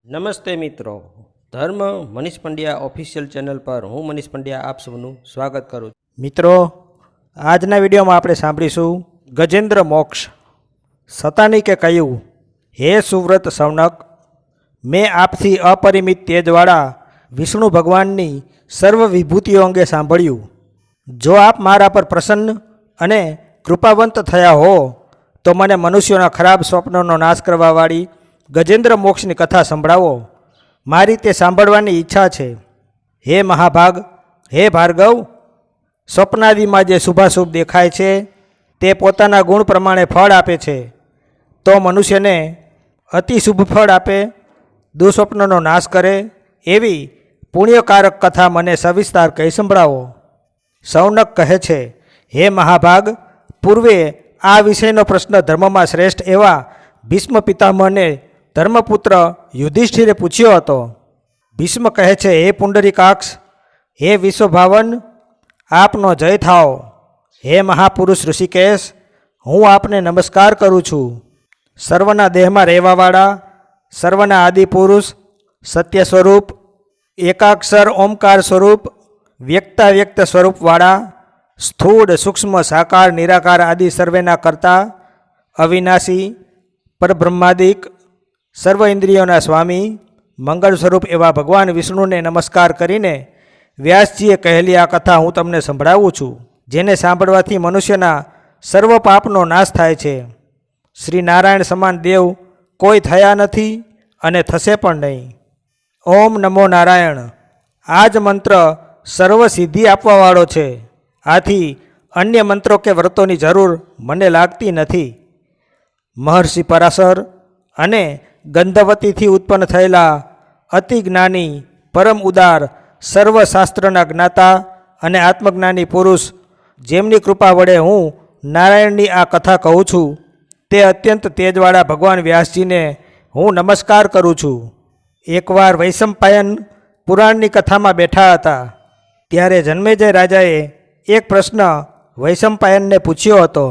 નમસ્તે મિત્રો, ધર્મ મનીષ પંડ્યા ઓફિશિયલ ચેનલ પર હું મનીષ પંડ્યા આપ સૌનું સ્વાગત કરું છું. મિત્રો, આજના વિડીયોમાં આપણે સાંભળીશું ગજેન્દ્ર મોક્ષ. સતાનિકે કહ્યું, હે સુવ્રત સૌનક, મેં આપથી અપરિમિત તેજવાળા વિષ્ણુ ભગવાનની સર્વ વિભૂતિઓ અંગે સાંભળ્યું. જો આપ મારા પર પ્રસન્ન અને કૃપાવંત થયા હો તો મને મનુષ્યોના ખરાબ સ્વપ્નોનો નાશ કરવાવાળી ગજેન્દ્ર મોક્ષની કથા સંભળાવો. મારી તે સાંભળવાની ઈચ્છા છે. હે મહાભાગ, હે ભાર્ગવ, સ્વપ્નાદિમાં જે શુભાશુભ દેખાય છે તે પોતાના ગુણ પ્રમાણે ફળ આપે છે. તો મનુષ્યને અતિ શુભ ફળ આપે, દુઃસ્વપ્નનો નાશ કરે એવી પુણ્યકારક કથા મને સવિસ્તાર કહી સંભળાવો. સૌનક કહે છે, હે મહાભાગ, પૂર્વે આ વિષયનો પ્રશ્ન ધર્મમાં શ્રેષ્ઠ એવા ભીષ્મ પિતામહને ધર્મપુત્ર યુધિષ્ઠિરે પૂછ્યો હતો. ભીષ્મ કહે છે, હે પુંડરીકાક્ષ, હે વિશ્વભાવન, આપનો જય થાવ. હે મહાપુરુષ ઋષિકેશ, હું આપને નમસ્કાર કરું છું. સર્વના દેહમાં રહેવાવાળા, સર્વના આદિપુરુષ, સત્ય સ્વરૂપ, એકાક્ષર ઓમકાર સ્વરૂપ, વ્યક્તાવ્યક્ત સ્વરૂપવાળા, સ્થૂળ સૂક્ષ્મ સાકાર નિરાકાર આદિ સર્વેના કરતા, અવિનાશી, પરબ્રહ્માદિક, સર્વ ઇન્દ્રિયોના સ્વામી, મંગળ સ્વરૂપ એવા ભગવાન વિષ્ણુને નમસ્કાર કરીને વ્યાસજીએ કહેલી આ કથા હું તમને સંભળાવું છું, જેને સાંભળવાથી મનુષ્યના સર્વ પાપનો નાશ થાય છે. શ્રી નારાયણ સમાન દેવ કોઈ થયા નથી અને થશે પણ નહીં. ઓમ નમો નારાયણ. આ જ મંત્ર સર્વ સિદ્ધિ આપવાવાળો છે. આથી અન્ય મંત્રો કે વ્રતોની જરૂર મને લાગતી નથી. મહર્ષિ પરાશર અને ગંધવતીથી ઉત્પન્ન થયેલા અતિ જ્ઞાની, પરમ ઉદાર, સર્વશાસ્ત્રના જ્ઞાતા અને આત્મજ્ઞાની પુરુષ, જેમની કૃપા વડે હું નારાયણની આ કથા કહું છું, તે અત્યંત તેજવાળા ભગવાન વ્યાસજીને હું નમસ્કાર કરું છું. એકવાર વૈશંપાયન પુરાણની કથામાં બેઠા હતા. ત્યારે જન્મેજય રાજાએ એક પ્રશ્ન વૈશંપાયનને પૂછ્યો હતો.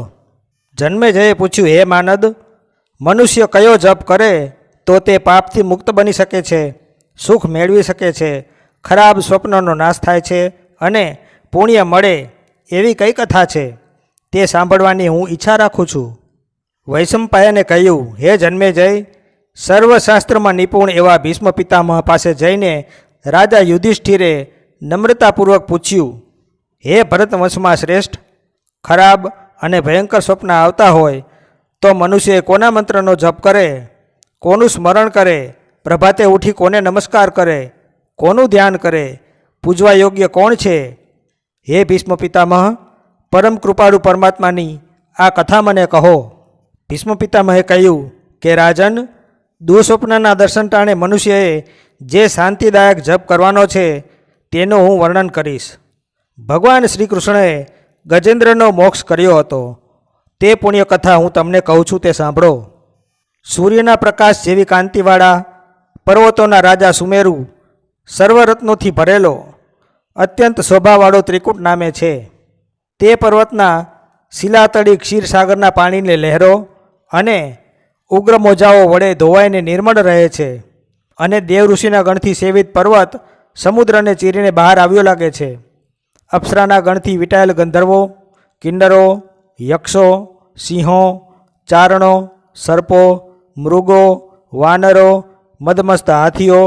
જન્મેજયે પૂછ્યું, હે માનદ, મનુષ્ય કયો જપ કરે તો તે પાપથી મુક્ત બની શકે છે, સુખ મેળવી શકે છે, ખરાબ સ્વપ્નનો નાશ થાય છે અને પુણ્ય મળે એવી કઈ કથા છે? તે સાંભળવાની હું ઈચ્છા રાખું છું. વૈશંપાયને કહ્યું, હે જન્મેજય, સર્વશાસ્ત્રમાં નિપુણ એવા ભીષ્મ પિતામહ પાસે જઈને રાજા યુધિષ્ઠિરે નમ્રતાપૂર્વક પૂછ્યું, હે ભરતવંશમાં શ્રેષ્ઠ, ખરાબ અને ભયંકર સ્વપ્ન આવતા હોય તો મનુષ્ય કોના મંત્રનો જપ કરે, કોનું સ્મરણ કરે, પ્રભાતે ઉઠી કોને નમસ્કાર કરે, કોનું ધ્યાન કરે, પૂજવા યોગ્ય કોણ છે? હે ભીષ્મ પિતામહ, પરમ કૃપાળુ પરમાત્માની આ કથા મને કહો. ભીષ્મ પિતામહે કહ્યું કે રાજન, દુઃસ્વપ્નના દર્શન ટાણે મનુષ્યએ જે શાંતિદાયક જપ કરવાનો છે તેનું હું વર્ણન કરીશ. ભગવાન શ્રી કૃષ્ણએ ગજેન્દ્રનો મોક્ષ કર્યો હતો. તે પુણ્ય કથા હું તમને કહું છું, તે સાંભળો. સૂર્યના પ્રકાશ જેવી કાંતિવાળા પર્વતોના રાજા સુમેરુ સર્વરત્નોથી ભરેલો અત્યંત શોભાવાળો ત્રિકૂટ નામે છે. તે પર્વતના શિલાતળી ક્ષીરસાગરના પાણીને લહેરો અને ઉગ્ર મોજાઓ વડે ધોવાઈને નિર્મળ રહે છે. અને દેવ ઋષિના ગણથી સેવિત પર્વત સમુદ્રને ચીરીને બહાર આવ્યો લાગે છે. અપ્સરાના ગણથી વીંટાયેલ ગંધર્વો, કિન્નરો, યક્ષો, સિંહો, ચારણો, સર્પો, મૃગો, વાનરો, મદમસ્ત હાથીઓ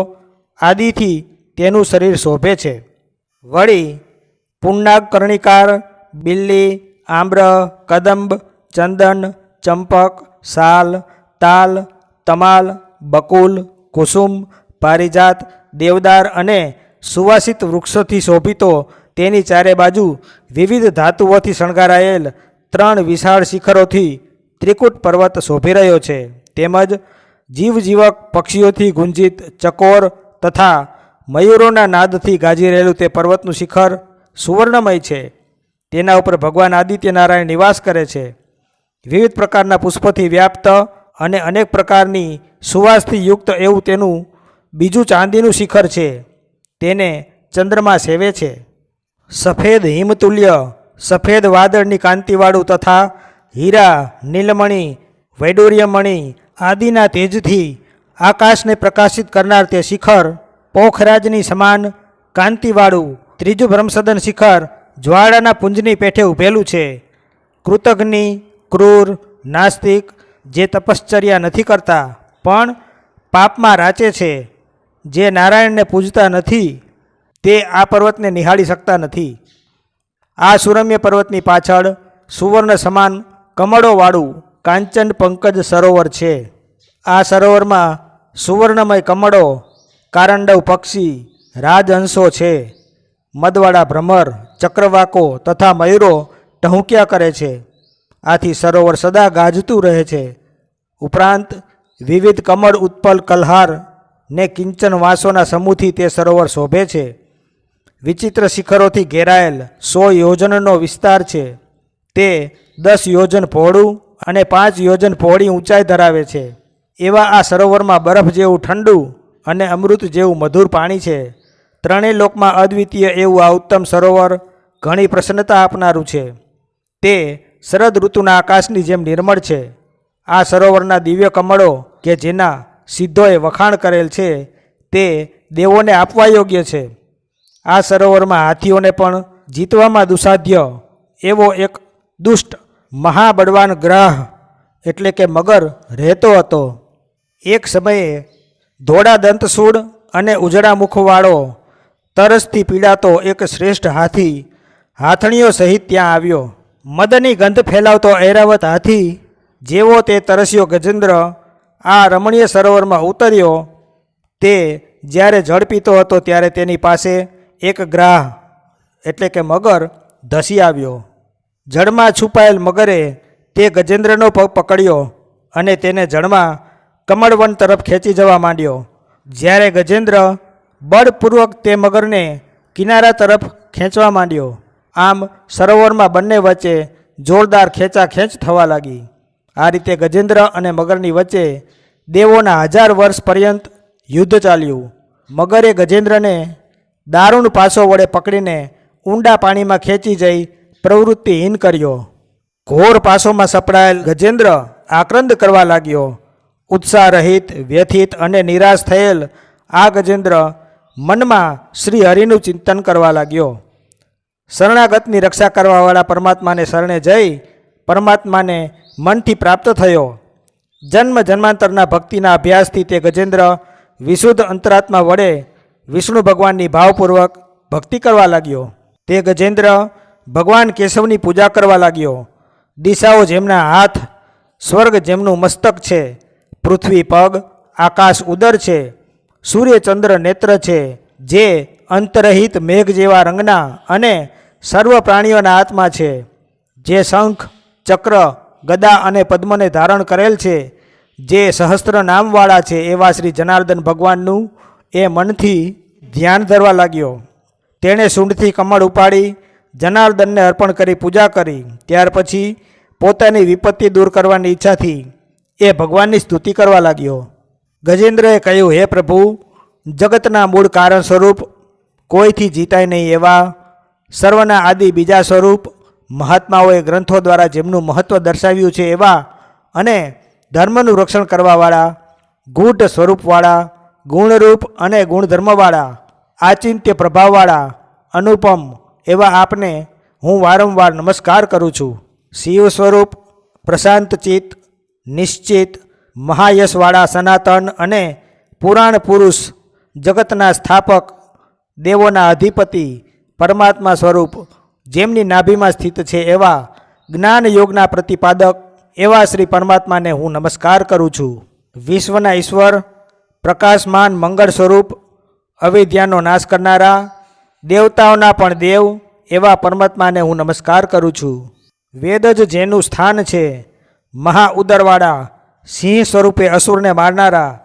આદિથી તેનું શરીર શોભે છે. વળી પુન્નાગ, કર્ણિકાર, બિલ્લી, આમ્ર, કદંબ, ચંદન, ચંપક, સાલ, તાલ, તમાલ, બકુલ, કુસુમ, પારિજાત, દેવદાર અને સુવાસિત વૃક્ષોથી શોભિતો તેની ચારે બાજુ વિવિધ ધાતુઓથી શણગારાયેલ 3 વિશાળ શિખરોથી ત્રિકૂટ પર્વત શોભી રહ્યો છે. તેમજ જીવજીવક પક્ષીઓથી ગુંજિત ચકોર તથા મયુરોના નાદથી ગાજી રહેલું તે પર્વતનું શિખર સુવર્ણમય છે. તેના ઉપર ભગવાન આદિત્ય નારાયણ નિવાસ કરે છે. વિવિધ પ્રકારના પુષ્પોથી વ્યાપ્ત અને અનેક પ્રકારની સુવાસથી યુક્ત એવું તેનું બીજું ચાંદીનું શિખર છે. તેને ચંદ્રમા સેવે છે. સફેદ હિમતુલ્ય સફેદ વાદળની કાંતિવાળું તથા હીરા, નીલમણી, વૈડૂર્યમણી આદિના તેજથી આકાશને પ્રકાશિત કરનાર તે શિખર પોખરાજની સમાન કાંતિવાળું ત્રીજું બ્રહ્મસદન શિખર જ્વાળાના પુંજની પેઠે ઊભેલું છે. કૃતજ્ઞ, ક્રૂર, નાસ્તિક જે તપશ્ચર્યા નથી કરતા પણ પાપમાં રાચે છે, જે નારાયણને પૂજતા નથી તે આ પર્વતને નિહાળી શકતા નથી. આ સુરમ્ય પર્વતની પાછળ સુવર્ણ સમાન કમળોવાળું કાંચન પંકજ સરોવર છે. આ સરોવરમાં સુવર્ણમય કમળો, કારંડવ પક્ષી, રાજહંસો છે. મદવાળા ભ્રમર, ચક્રવાકો તથા મયુરો ટહુક્યા કરે છે. આથી સરોવર સદા ગાજતું રહે છે. ઉપરાંત વિવિધ કમળ ઉત્પલ કલ્હાર ને કિંચન વાંસોના સમૂહથી તે સરોવર શોભે છે. વિચિત્ર શિખરોથી ઘેરાયેલ 100 યોજનનો વિસ્તાર છે. તે 10 યોજન પહોળું અને 5 યોજન પહોળી ઊંચાઈ ધરાવે છે. એવા આ સરોવરમાં બરફ જેવું ઠંડુ અને અમૃત જેવું મધુર પાણી છે. ત્રણેય લોકમાં અદ્વિતીય એવું આ ઉત્તમ સરોવર ઘણી પ્રસન્નતા આપનારું છે. તે શરદ ઋતુના આકાશની જેમ નિર્મળ છે. આ સરોવરના દિવ્ય કમળો કે જેના સિદ્ધોએ વખાણ કરેલ છે તે દેવોને આપવા યોગ્ય છે. આ સરોવરમાં હાથીઓને પણ જીતવામાં દુસાધ્ય એવો એક દુષ્ટ મહાબળવાન ગ્રહ એટલે કે મગર રહેતો હતો. એક સમયે ધોળા દંતસૂળ અને ઉજળા મુખવાળો તરસથી પીડાતો એક શ્રેષ્ઠ હાથી હાથણીઓ સહિત ત્યાં આવ્યો. મદની ગંધ ફેલાવતો ઐરાવત હાથી જેવો તે તરસ્યો ગજેન્દ્ર આ રમણીય સરોવરમાં ઉતર્યો. તે જ્યારે જળ પીતો હતો ત્યારે તેની પાસે એક ગ્રાહ એટલે કે મગર ધસી આવ્યો. જળમાં છુપાયેલ મગરે તે ગજેન્દ્રનો પગ પકડ્યો અને તેને જળમાં કમળવન તરફ ખેંચી જવા માંડ્યો. જ્યારે ગજેન્દ્ર બળપૂર્વક તે મગરને કિનારા તરફ ખેંચવા માંડ્યો. આમ સરોવરમાં બંને વચ્ચે જોરદાર ખેંચાખેંચ થવા લાગી. આ રીતે ગજેન્દ્ર અને મગરની વચ્ચે દેવોના 1000 વર્ષ પર્યંત યુદ્ધ ચાલ્યું. મગરે ગજેન્દ્રને દારૂણ પાસો વડે પકડીને ઊંડા પાણીમાં ખેંચી જઈ પ્રવૃત્તિહીન કર્યો. ઘોર પાસોમાં સપડાયેલ ગજેન્દ્ર આક્રંદ કરવા લાગ્યો. ઉત્સાહ રહિત, વ્યથિત અને નિરાશ થયેલ આ ગજેન્દ્ર મનમાં શ્રી હરિનું ચિંતન કરવા લાગ્યો. શરણાગતની રક્ષા કરવાવાળા પરમાત્માને શરણે જઈ પરમાત્માને મનથી પ્રાપ્ત થયો. જન્મ જન્માંતરના ભક્તિના અભ્યાસથી તે ગજેન્દ્ર વિશુદ્ધ અંતરાત્મા વડે વિષ્ણુ ભગવાનની ભાવપૂર્વક ભક્તિ કરવા લાગ્યો. તે ગજેન્દ્ર ભગવાન કેશવની પૂજા કરવા લાગ્યો. દિશાઓ જેમના હાથ, સ્વર્ગ જેમનું મસ્તક છે, પૃથ્વી પગ, આકાશ ઉદર છે, સૂર્ય ચંદ્ર નેત્ર છે, જે અંતરહિત મેઘ જેવા રંગના અને સર્વ પ્રાણીઓના આત્મા છે, જે શંખ, ચક્ર, ગદા અને પદ્મને ધારણ કરેલ છે, જે સહસ્ત્ર નામવાળા છે એવા શ્રી જનાર્દન ભગવાનનું એ મનથી ધ્યાન ધરવા લાગ્યો. તેણે સૂંઢથી કમળ ઉપાડી જનાર્દનને અર્પણ કરી પૂજા કરી. ત્યાર પછી પોતાની વિપત્તિ દૂર કરવાની ઈચ્છાથી એ ભગવાનની સ્તુતિ કરવા લાગ્યો. ગજેન્દ્રએ કહ્યું, હે પ્રભુ, જગતના મૂળ કારણ સ્વરૂપ, કોઈથી જીતાય નહીં એવા, સર્વના આદિ બીજા સ્વરૂપ, મહાત્માઓએ ગ્રંથો દ્વારા જેમનું મહત્ત્વ દર્શાવ્યું છે એવા અને ધર્મનું રક્ષણ કરવાવાળા, ગૂઢ સ્વરૂપવાળા, ગુણરૂપ અને ગુણધર્મવાળા, આચિંત્ય પ્રભાવવાળા, અનુપમ એવા આપને હું વારંવાર નમસ્કાર કરું છું. શિવ સ્વરૂપ, પ્રશાંત ચિત્ત, નિશ્ચિત, મહાયશવાળા સનાતન અને પુરાણ પુરુષ, જગતના સ્થાપક, દેવોના અધિપતિ, પરમાત્મા સ્વરૂપ, જેમની નાભીમાં સ્થિત છે એવા જ્ઞાન યોગના પ્રતિપાદક એવા શ્રી પરમાત્માને હું નમસ્કાર કરું છું. વિશ્વના ઈશ્વર, પ્રકાશમાન મંગળ સ્વરૂપ, અવિદ્યાનો નાશ કરનારા, દેવતાઓના પણ દેવ એવા પરમાત્માને હું નમસ્કાર કરું છું. વેદ જ જેનું સ્થાન છે, મહા ઉદરવાળા, સિંહ સ્વરૂપે અસુરને મારનારા,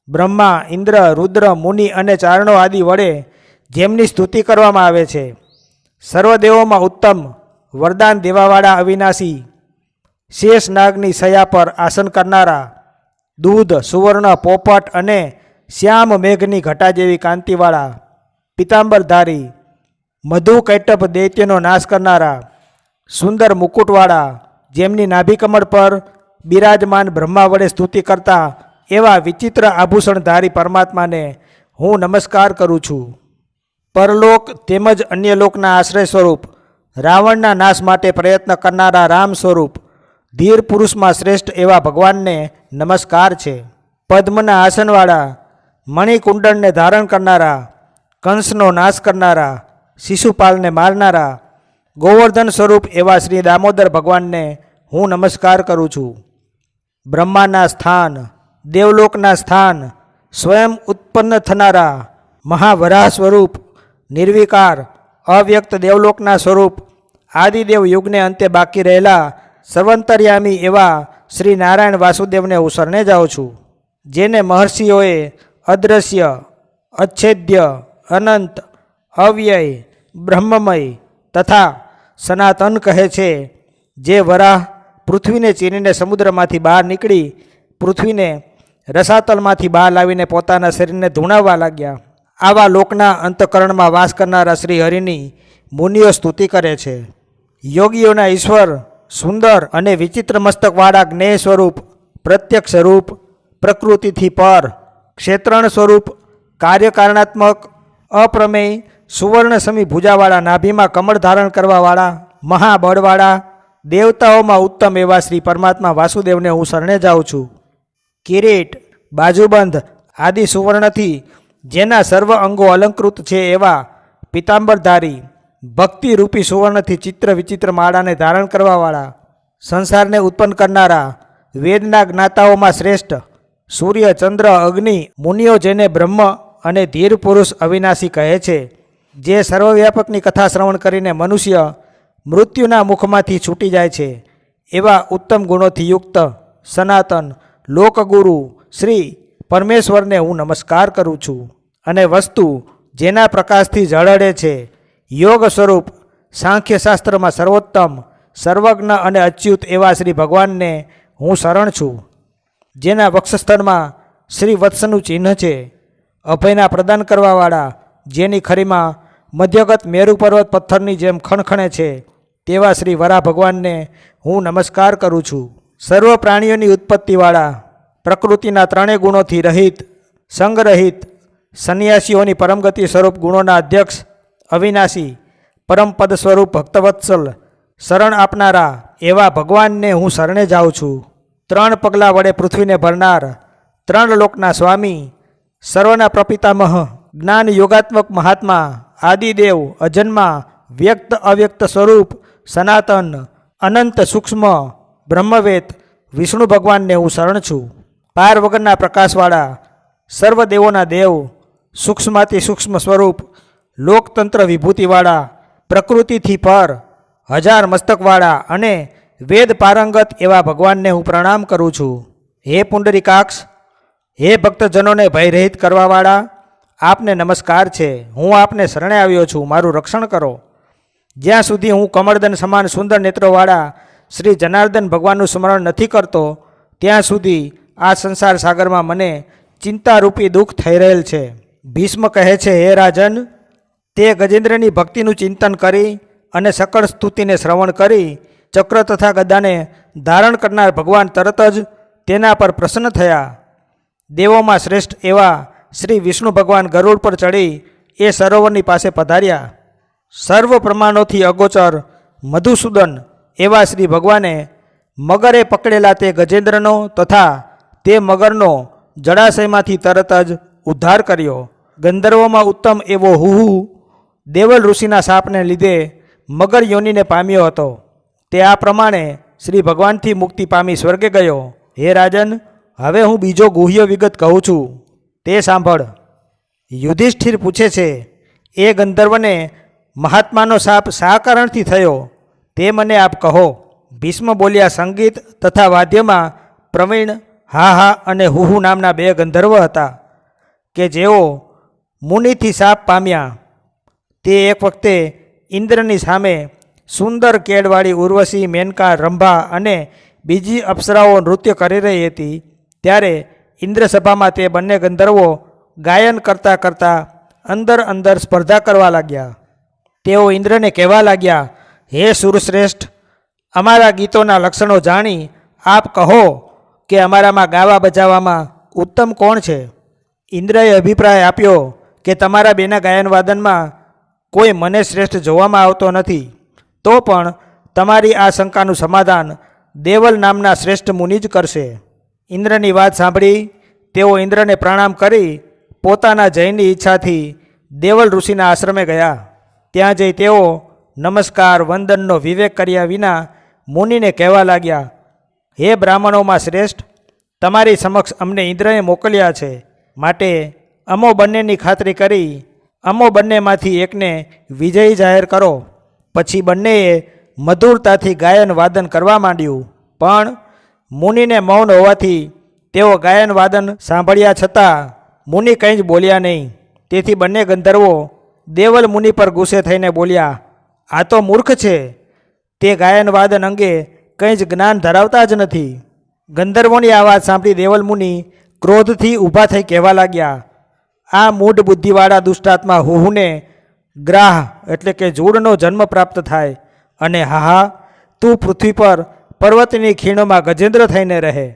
બ્રહ્મા, ઇન્દ્ર, રુદ્ર, મુનિ અને ચારણો આદિ વડે જેમની સ્તુતિ કરવામાં આવે છે, સર્વદેવોમાં ઉત્તમ, વરદાન દેવાવાળા અવિનાશી, શેષ નાગની સયા પર આસન કરનારા, દૂધ, સુવર્ણ, પોપટ અને શ્યામ મેઘની ઘટા જેવી કાંતિવાળા, પિતાંબરધારી, મધુ કૈટભ દૈત્યનો નાશ કરનારા, સુંદર મુકુટવાળા, જેમની નાભિકમળ પર બિરાજમાન બ્રહ્મા વડે સ્તુતિ કરતા એવા વિચિત્ર આભૂષણધારી પરમાત્માને હું નમસ્કાર કરું છું. પરલોક તેમજ અન્ય લોકના આશ્રય સ્વરૂપ, રાવણના નાશ માટે પ્રયત્ન કરનારા રામ સ્વરૂપ, ધીર પુરુષમાં શ્રેષ્ઠ એવા ભગવાનને નમસ્કાર છે. પદ્મના આસનવાળા, મણિકુંડળને ધારણ કરનારા, કંસનો નાશ કરનારા, શિશુપાલને મારનારા, ગોવર્ધન સ્વરૂપ એવા શ્રી દામોદર ભગવાનને હું નમસ્કાર કરું છું. બ્રહ્માના સ્થાન, દેવલોકના સ્થાન, સ્વયં ઉત્પન્ન થનારા, મહાવરાહ સ્વરૂપ, નિર્વિકાર, અવ્યક્ત દેવલોકના સ્વરૂપ, આદિદેવ યુગને અંતે બાકી રહેલા સર્વંતર્યામી એવા શ્રી નારાયણ વાસુદેવને હું શરણે જાઉં છું. જેને મહર્ષિઓએ અદ્રશ્ય, અચ્છેદ્ય, અનંત, અવ્યય, બ્રહ્મમય તથા સનાતન કહે છે. જે વરાહ પૃથ્વીને ચીરીને સમુદ્રમાંથી બહાર નીકળી પૃથ્વીને રસાતલમાંથી બહાર લાવીને પોતાના શરીરને ધૂણાવવા લાગ્યા, આવા લોકના અંતઃકરણમાં વાસ કરનારા શ્રી હરિની મુનિઓ સ્તુતિ કરે છે. યોગીઓના ઈશ્વર, સુંદર અને વિચિત્ર મસ્તકવાળા જ્ઞેય સ્વરૂપ, પ્રત્યક્ષ રૂપ, પ્રકૃતિથી પર, ક્ષેત્રણ સ્વરૂપ, કાર્યકારણાત્મક, અપ્રમેય, સુવર્ણ સમી ભુજાવાળા, નાભીમાં કમળ ધારણ કરવાવાળા, મહાબળવાળા, દેવતાઓમાં ઉત્તમ એવા શ્રી પરમાત્મા વાસુદેવને હું શરણે જાઉં છું. કિરીટ, બાજુબંધ આદિ સુવર્ણથી જેના સર્વ અંગો અલંકૃત છે એવા પિતાંબરધારી, ભક્તિરૂપી સુવર્ણથી ચિત્ર વિચિત્ર માળાને ધારણ કરવાવાળા, સંસારને ઉત્પન્ન કરનારા, વેદના જ્ઞાતાઓમાં શ્રેષ્ઠ, સૂર્ય, ચંદ્ર, અગ્નિ, મુનિઓ જેને બ્રહ્મ અને ધીર પુરુષ અવિનાશી કહે છે, જે સર્વવ્યાપકની કથા શ્રવણ કરીને મનુષ્ય મૃત્યુના મુખમાંથી છૂટી જાય છે, એવા ઉત્તમ ગુણોથી યુક્ત સનાતન લોકગુરુ શ્રી પરમેશ્વરને હું નમસ્કાર કરું છું. અને વસ્તુ જેના પ્રકાશથી ઝળહળે છે, યોગ સ્વરૂપ, સાંખ્યશાસ્ત્રમાં સર્વોત્તમ, સર્વજ્ઞ અને અચ્યુત એવા શ્રી ભગવાનને હું શરણ છું. જેના વક્ષસ્થળમાં શ્રી વત્સનું ચિહ્ન છે, અભયના પ્રદાન કરવાવાળા, જેની ખરીમાં મધ્યગત મેરુ પર્વત પથ્થરની જેમ ખણખણે છે, તેવા શ્રી વરા ભગવાનને હું નમસ્કાર કરું છું. સર્વ પ્રાણીઓની ઉત્પત્તિવાળા, પ્રકૃતિના ત્રણેય ગુણોથી રહિત, સંગરહિત, સંન્યાસીઓની પરમગતિ સ્વરૂપ ગુણોના અધ્યક્ષ, અવિનાશી, પરમપદ સ્વરૂપ ભક્તવત્સલ, શરણ આપનારા એવા ભગવાનને હું શરણે જાઉં છું. 3 પગલાં વડે પૃથ્વીને ભરનાર, 3 લોકના સ્વામી, સર્વના પ્રપિતામહ, જ્ઞાન યોગાત્મક મહાત્મા, આદિદેવ, અજન્મા, વ્યક્ત અવ્યક્ત સ્વરૂપ, સનાતન, અનંત સૂક્ષ્મ, બ્રહ્મવેદ વિષ્ણુ ભગવાનને હું શરણ છું. પાર વગરના પ્રકાશવાળા, સર્વ દેવોના દેવ, સૂક્ષ્માતિ સૂક્ષ્મ સ્વરૂપ, લોકતંત્ર વિભૂતિવાળા, પ્રકૃતિથી પર, 1000 મસ્તકવાળા અને વેદ પારંગત એવા ભગવાનને હું પ્રણામ કરું છું. હે પુંડરીકાક્ષ, હે ભક્તજનોને ભયરહિત કરવાવાળા, આપને નમસ્કાર છે. હું આપને શરણે આવ્યો છું, મારું રક્ષણ કરો. જ્યાં સુધી હું કમળદન સમાન સુંદર નેત્રોવાળા શ્રી જનાર્દન ભગવાનનું સ્મરણ નથી કરતો, ત્યાં સુધી આ સંસાર સાગરમાં મને ચિંતારૂપી દુઃખ થઈ રહેલ છે. ભીષ્મ કહે છે, હે રાજન, તે ગજેન્દ્રની ભક્તિનું ચિંતન કરી અને સકળ સ્તુતિને શ્રવણ કરી ચક્ર તથા ગદાને ધારણ કરનાર ભગવાન તરત જ તેના પર પ્રસન્ન થયા. દેવોમાં શ્રેષ્ઠ એવા શ્રી વિષ્ણુ ભગવાન ગરુડ પર ચડી એ સરોવરની પાસે પધાર્યા. સર્વ પ્રમાણોથી અગોચર મધુસૂદન એવા શ્રી ભગવાને મગરે પકડેલા તે ગજેન્દ્રનો તથા તે મગરનો જળાશયમાંથી તરત જ ઉદ્ધાર કર્યો. ગંધર્વોમાં ઉત્તમ એવો હુહુ દેવલ ઋષિના શાપને લીધે મગર યોનિને પામ્યો હતો. તે આ પ્રમાણે શ્રી ભગવાનથી મુક્તિ પામી સ્વર્ગે ગયો. હે રાજન, હવે હું બીજો ગુહ્ય વિગત કહું છું, તે સાંભળ. યુધિષ્ઠિર પૂછે છે, એ ગંધર્વને મહાત્માનો શાપ શા કારણથી થયો તે મને આપ કહો. ભીષ્મ બોલ્યા, સંગીત તથા વાદ્યમાં પ્રવીણ હા હા અને હુહુ નામના 2 ગંધર્વ હતા કે જેઓ મુનિથી શાપ પામ્યા. તે એક વખતે ઇન્દ્રની સામે સુંદર કેળવાળી ઉર્વશી, મેનકા, રંભા અને બીજી અપ્સરાઓ નૃત્ય કરી રહી હતી. ત્યારે ઇન્દ્રસભામાં તે બંને ગંધર્વો ગાયન કરતાં કરતાં અંદર અંદર સ્પર્ધા કરવા લાગ્યા. તેઓ ઇન્દ્રને કહેવા લાગ્યા, હે સુરશ્રેષ્ઠ, અમારા ગીતોના લક્ષણો જાણી આપ કહો કે અમારામાં ગાવા બજાવવામાં ઉત્તમ કોણ છે? ઇન્દ્રએ અભિપ્રાય આપ્યો કે તમારા બેના ગાયનવાદનમાં કોઈ મને શ્રેષ્ઠ જોવામાં આવતો નથી. તો પણ તમારી આ શંકાનું સમાધાન દેવલ નામના શ્રેષ્ઠ મુનિ જ કરશે. ઇન્દ્રની વાત સાંભળી તેઓ ઇન્દ્રને પ્રણામ કરી પોતાના જયની ઈચ્છાથી દેવલ ઋષિના આશ્રમે ગયા. ત્યાં જઈ તેઓ નમસ્કાર વંદનનો વિવેક કર્યા વિના મુનિને કહેવા લાગ્યા, હે બ્રાહ્મણોમાં શ્રેષ્ઠ, તમારી સમક્ષ અમને ઇન્દ્રએ મોકલ્યા છે, માટે અમો બંનેની ખાતરી કરી અમો બંનેમાંથી એકને વિજયી જાહેર કરો. પછી બંનેએ મધુરતાથી ગાયન વાદન કરવા માંડ્યું. પણ મુનિને મૌન હોવાથી તેઓ ગાયન વાદન સાંભળ્યા છતાં મુનિ કંઈ જ બોલ્યા નહીં. તેથી બંને ગંધર્વો દેવલ મુનિ પર ગુસ્સે થઈને બોલ્યા, આ તો મૂર્ખ છે, તે ગાયન વાદન અંગે કંઈ જ જ્ઞાન ધરાવતા જ નથી. ગંધર્વોની આ વાત સાંભળી દેવલ મુનિ ક્રોધથી ઊભા થઈ કહેવા લાગ્યા, આ મૂઢ બુદ્ધિવાળા દુષ્ટાત્મા હુહુને ગ્રાહ એટલે કે જૂડનો જન્મ પ્રાપ્ત થાય, અને હાહા તું પૃથ્વી પર પર્વતની ખીણોમાં ગજેન્દ્ર થઈને રહે.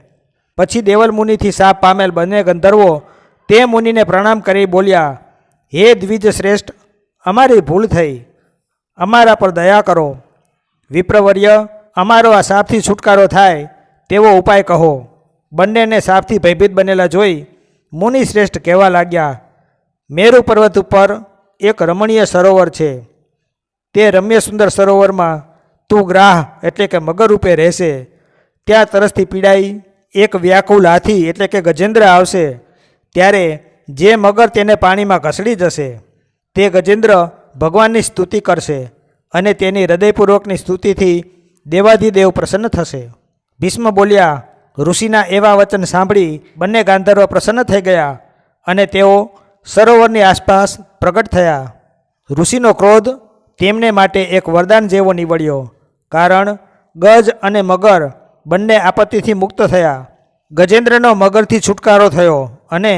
પછી દેવલ મુનિથી શાપ પામેલ બંને ગંધર્વો તે મુનિને પ્રણામ કરી બોલ્યા, હે દ્વિજ શ્રેષ્ઠ, અમારી ભૂલ થઈ, અમારા પર દયા કરો. વિપ્રવર્ય, અમારો આ શાપથી છુટકારો થાય તેવો ઉપાય કહો. બંનેને શાપથી ભયભીત બનેલા જોઈ મુનિ શ્રેષ્ઠ કહેવા લાગ્યા, મેરુ પર્વત ઉપર એક રમણીય સરોવર છે. તે રમ્ય સુંદર સરોવરમાં તું ગ્રાહ એટલે કે મગર રૂપે રહેશે. ત્યાં તરસથી પીડાઈ એક વ્યાકુલ હાથી એટલે કે ગજેન્દ્ર આવશે. ત્યારે જે મગર તેને પાણીમાં ઘસડી જશે તે ગજેન્દ્ર ભગવાનની સ્તુતિ કરશે, અને તેની હૃદયપૂર્વકની સ્તુતિથી દેવાધિદેવ પ્રસન્ન થશે. ભીષ્મ બોલ્યા, ઋષિના એવા વચન સાંભળી બંને ગાંધર્વ પ્રસન્ન થઈ ગયા, અને તેઓ સરોવરની આસપાસ પ્રગટ થયા. ઋષિનો ક્રોધ તેમને માટે એક વરદાન જેવો નીવડ્યો, કારણ ગજ અને મગર બંને આપત્તિથી મુક્ત થયા. ગજેન્દ્રનો મગરથી છુટકારો થયો અને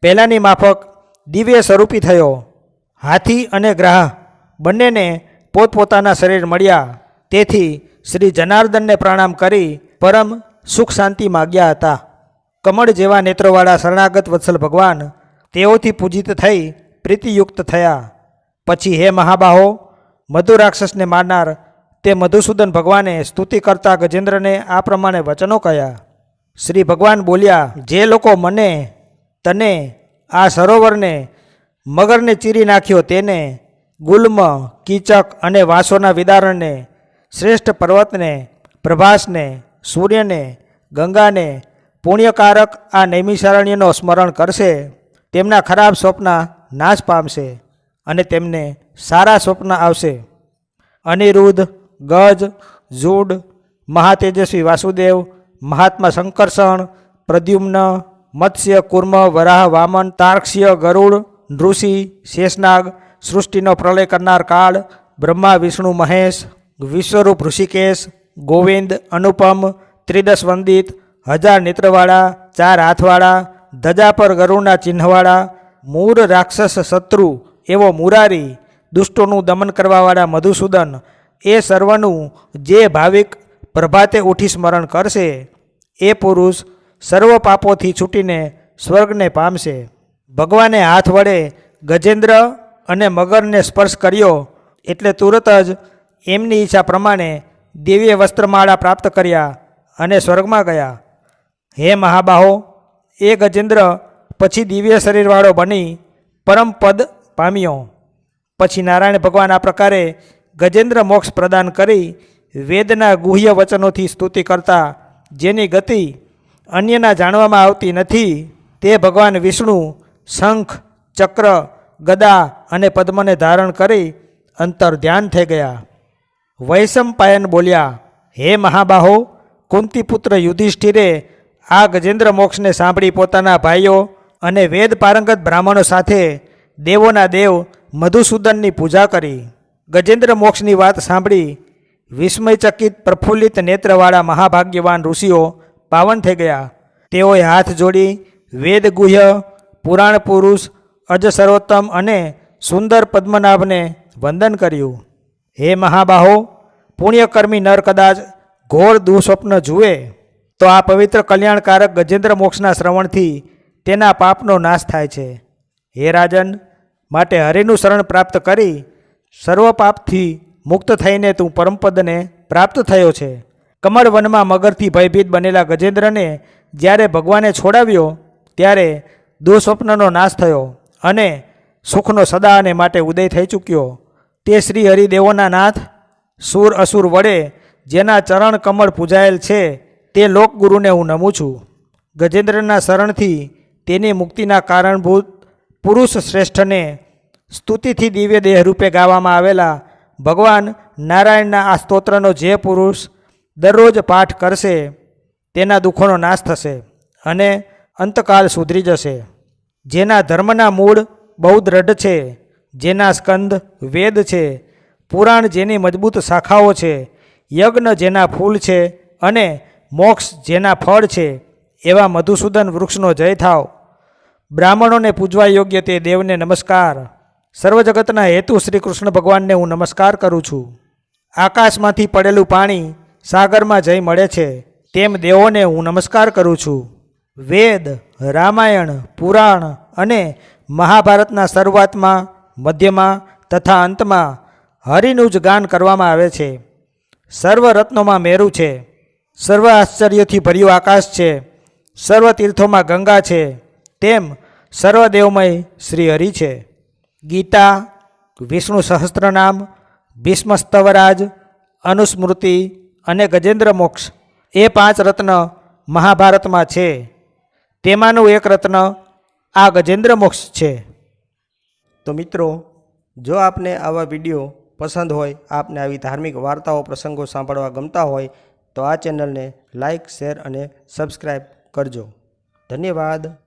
પહેલાંની માફક દિવ્ય સ્વરૂપી થયો. હાથી અને ગ્રાહ બંનેને પોતપોતાના શરીર મળ્યા. તેથી શ્રી જનાર્દનને પ્રણામ કરી પરમ સુખ શાંતિ માગ્યા હતા. કમળ જેવા નેત્રોવાળા શરણાગત વત્સલ ભગવાન તેઓથી પૂજિત થઈ પ્રીતિયુક્ત થયા. પછી હે મહાબાહો, મધુ રાક્ષસને મારનાર તે મધુસૂદન ભગવાને સ્તુતિ કરતા ગજેન્દ્રને આ પ્રમાણે વચનો કહ્યા. શ્રી ભગવાન બોલ્યા, જે લોકો મને, તને, આ સરોવરને, મગરને ચીરી નાખ્યો તેને, ગુલ્મ, કીચક અને વાંસોના વિદારણને, શ્રેષ્ઠ પર્વતને, પ્રભાસને, સૂર્યને, ગંગાને, પુણ્યકારક આ નૈમિષારણ્યનો સ્મરણ કરશે, તેમના ખરાબ સ્વપ્ન નાશ પામશે અને તેમને સારા સ્વપ્ન આવશે. અનિરુદ્ધ, ગજ, જૂડ, મહાતેજસ્વી વાસુદેવ, મહાત્મા સંકર્ષણ, પ્રદ્યુમ્ન, મત્સ્ય, કુર્મ, વરાહ, વામન, તાર્ક્ષ્ય, ગરુડ, નૃષિ, શેષનાગ, સૃષ્ટિનો પ્રલય કરનાર કાળ, બ્રહ્મા, વિષ્ણુ, મહેશ, વિશ્વરૂપ ઋષિકેશ, ગોવિંદ, અનુપમ, ત્રિદશ વંદિત, 1000 નેત્રવાળા, 4 હાથવાળા, ધજા પર ગરુડના ચિહ્નવાળા, મૂર રાક્ષસ શત્રુ એવો મુરારી, દુષ્ટોનું દમન કરવાવાળા મધુસૂદન, એ સર્વનું જે ભાવિક પ્રભાતે ઉઠી સ્મરણ કરશે એ પુરુષ સર્વ પાપોથી છૂટીને સ્વર્ગને પામશે. ભગવાને હાથ વડે ગજેન્દ્ર અને મગરને સ્પર્શ કર્યો એટલે તુરત જ એમની ઈચ્છા પ્રમાણે દિવ્ય વસ્ત્રમાળા પ્રાપ્ત કર્યા અને સ્વર્ગમાં ગયા. હે મહાબાહો, એ ગજેન્દ્ર પછી દિવ્ય શરીરવાળો બની પરમ પદ પામ્યો. પછી નારાયણ ભગવાન આ પ્રકારે ગજેન્દ્ર મોક્ષ પ્રદાન કરી વેદના ગુહ્ય વચનોથી સ્તુતિ કરતા જેની ગતિ અન્યના જાણવામાં આવતી નથી તે ભગવાન વિષ્ણુ શંખ, ચક્ર, ગદા અને પદ્મને ધારણ કરી અંતર ધ્યાન થઈ ગયા. વૈશંપાયન બોલ્યા, હે મહાબાહો, કુંતીપુત્ર યુધિષ્ઠિરે આ ગજેન્દ્ર મોક્ષને સાંભળી પોતાના ભાઈઓ અને વેદ પારંગત બ્રાહ્મણો સાથે દેવોના દેવ મધુસૂદનની પૂજા કરી. ગજેન્દ્ર મોક્ષની વાત સાંભળી વિસ્મયચકિત પ્રફુલ્લિત નેત્રવાળા મહાભાગ્યવાન ઋષિઓ પાવન થઈ ગયા. તેઓએ હાથ જોડી વેદ ગુહ્ય, પુરાણ પુરુષ, અજ સર્વોત્તમ અને સુંદર પદ્મનાભને વંદન કર્યું. હે મહાબાહો, પુણ્યકર્મી નર કદાચ ઘોર દુઃસ્વપ્ન જુએ તો આ પવિત્ર કલ્યાણકારક ગજેન્દ્ર મોક્ષના શ્રવણથી તેના પાપનો નાશ થાય છે. હે રાજન, માટે હરિનું શરણ પ્રાપ્ત કરી સર્વ પાપથી મુક્ત થઈને તું પરમપદને પ્રાપ્ત થયો છે. કમળવનમાં મગરથી ભયભીત બનેલા ગજેન્દ્રને જ્યારે ભગવાને છોડાવ્યો ત્યારે દુઃસ્વપ્નનો નાશ થયો અને સુખનો સદા અને માટે ઉદય થઈ ચૂક્યો. તે શ્રી હરિદેવોના નાથ, સુર અસુર વડે જેના ચરણ કમળ પૂજાયેલ છે તે લોકગુરુને હું નમું છું. ગજેન્દ્રના શરણથી તેની મુક્તિના કારણભૂત પુરુષ શ્રેષ્ઠને સ્તુતિથી દિવ્ય દેહ રૂપે ગાવામાં આવેલા ભગવાન નારાયણના આ સ્તોત્રનો જે પુરુષ દરરોજ પાઠ કરશે તેના દુઃખોનો નાશ થશે અને અંતકાલ સુધરી જશે. જેના ધર્મના મૂળ બહુ દ્રઢ છે, જેના સ્કંદ વેદ છે, પુરાણ જેની મજબૂત શાખાઓ છે, યજ્ઞ જેના ફૂલ છે અને મોક્ષ જેના ફળ છે, એવા મધુસૂદન વૃક્ષનો જય થાવ. બ્રાહ્મણોને પૂજવા યોગ્ય તે દેવને નમસ્કાર. સર્વ જગતના હેતુ શ્રી કૃષ્ણ ભગવાનને હું નમસ્કાર કરું છું. આકાશમાંથી પડેલું પાણી સાગરમાં જઈ મળે છે તેમ દેવોને હું નમસ્કાર કરું છું. વેદ, રામાયણ, પુરાણ અને મહાભારતના શરૂઆતમાં, મધ્યમાં તથા અંતમાં હરિનું જ ગાન કરવામાં આવે છે. સર્વ રત્નોમાં મેરુ છે, સર્વ આશ્ચર્યથી ભર્યું આકાશ છે, સર્વ તીર્થોમાં ગંગા છે, તેમ સર્વદેવમય શ્રી હરિ છે. ગીતા, વિષ્ણુ સહસ્ત્રનામ, ભીષ્મ સ્તવરાજ, અનુસ્મૃતિ અને ગજેન્દ્ર મોક્ષ એ 5 રત્ન મહાભારતમાં છે. તેમાંનું એક રત્ન આ ગજેન્દ્ર મોક્ષ છે. તો મિત્રો, જો આપને આવા વિડીયો પસંદ હોય, આપને આવી ધાર્મિક વાર્તાઓ પ્રસંગો સાંભળવા ગમતા હોય તો આ ચેનલને લાઇક, શેર અને સબસ્ક્રાઈબ કરજો. ધન્યવાદ.